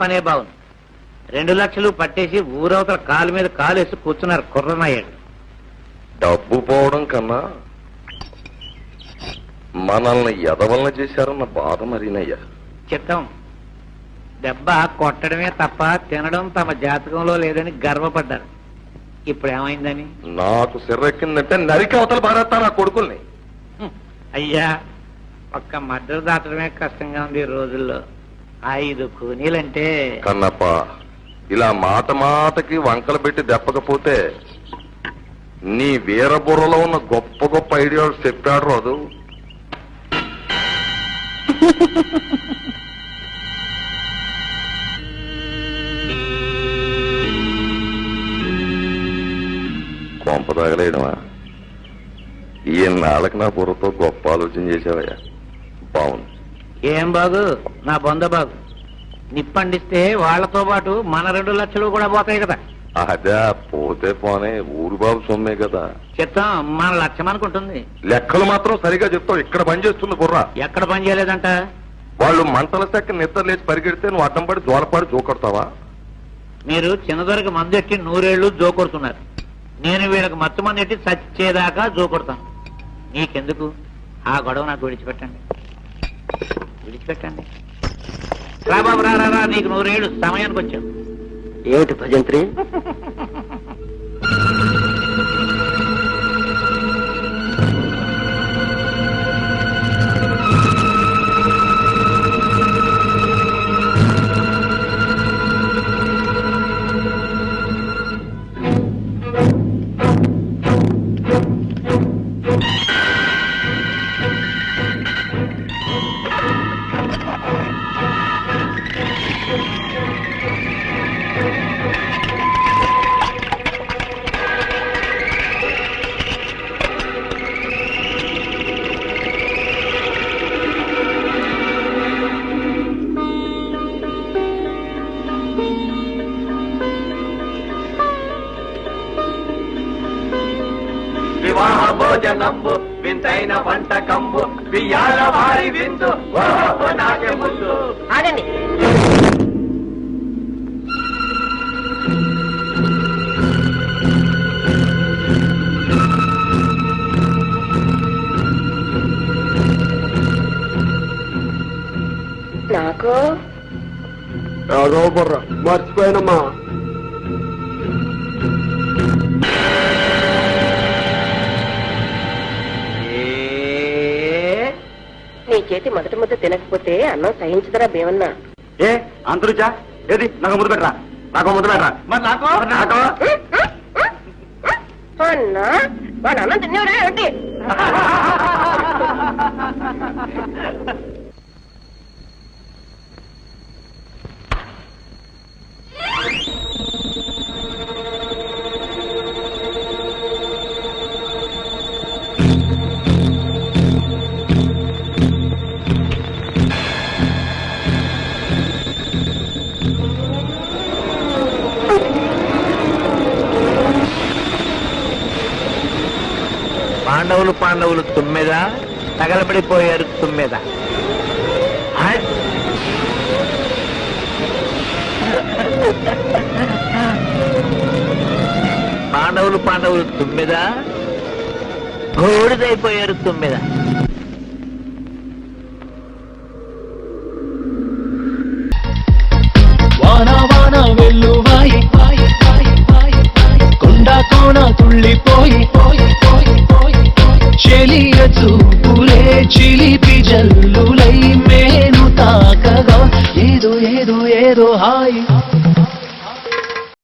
పనే బాగుంది. 2 లక్షలు పట్టేసి ఊరవతల కాలు మీద కాలు వేసి కూర్చున్నారు కుర్రమయ్యాడు. డబ్బు పోవడం కన్నా మనల్ని ఎదవలన చేశారన్న బాధ మరీనయ్యా. చిత్తం దెబ్బ కొట్టడమే తప్ప తినడం తమ జాతకంలో లేదని గర్వపడ్డారు. ఇప్పుడు ఏమైందని? నాకు సిర్రెక్కిందంటే నరికి అవతల పారేస్తా నా కొడుకుల్ని. అయ్యా, ఒక్క మద్దతు దాటడమే కష్టంగా ఉంది ఈ రోజుల్లో. 5 కూనీలంటే. కన్నప్ప, ఇలా మాట మాటకి వంకలు పెట్టి దెప్పకపోతే నీ వీరబుర్రలో ఉన్న గొప్ప గొప్ప ఐడియాలు చెప్పాడు రాదు. కొంప తగలేయడమా? ఈనాళ్ళకి నా బుర్రతో గొప్ప ఆలోచన చేసావయ్యా. బాగుంది. ఏం బాగు? నా బొంద బాగు. నిప్పండిస్తే వాళ్లతో పాటు మన 2 లక్షలు కూడా పోతాయి కదా. అదే పోతే పోనే, ఊరు బాబు సొమ్మే కదా. చిత్తం మన లక్ష్యం అనుకుంటుంది. లెక్కలు మాత్రం సరిగా చెప్తావు. ఇక్కడ పని చేస్తుంది బుర్ర. ఎక్కడ పని చేయలేదంట? వాళ్ళు మంటల సెక్క నిద్ర లేచి పరిగెడితే నువ్వు అడ్డం పడి జోలపాడి జోకొడతావా? మీరు చిన్నదొరికి మందు ఎట్టి 100 ఏళ్లు జోకొడుతున్నారు. నేను వీళ్ళకి మత్తు మంది ఎట్టి చచ్చేదాకా జోకొడతాను. నీకెందుకు ఆ గొడవ? నాకు విడిచిపెట్టండి. రా బాబు, రా. నీకు 100 ఏళ్ళు సమయానికి వచ్చావు. ఏమిటి భజంత్రి? వివాహ భోజనంబు వింతైన వంటకంబు బియ్యాల వారి విందు నాకే ముందు. ఆగండి. నాకు మర్చిపోయినమ్మా. నీ చేతి మొదటి ముద్ద తినకపోతే అన్నం సహించదరా భీమన్నా? ఏ అంతరుచా? ఏది నాకు ముద్దు పెట్టరా? నాకు ముద్దు పెట్టరా? మరి నాకు అన్నా వాడు అన్నం తినేవాడా ఏంటి? పాండవులు తుమ్మెద తగలబడిపోయారు తుమ్మెద. పాండవులు తుమ్మెద బూడిదైపోయారు తుమ్మెద. వాన వాన వెల్లువాయి కొండ కోణ తుళ్ళిపోయి చెలియ చూపులే చిలిపి జల్లులై మేను తాకగా ఏదో ఏదో ఏదో హాయి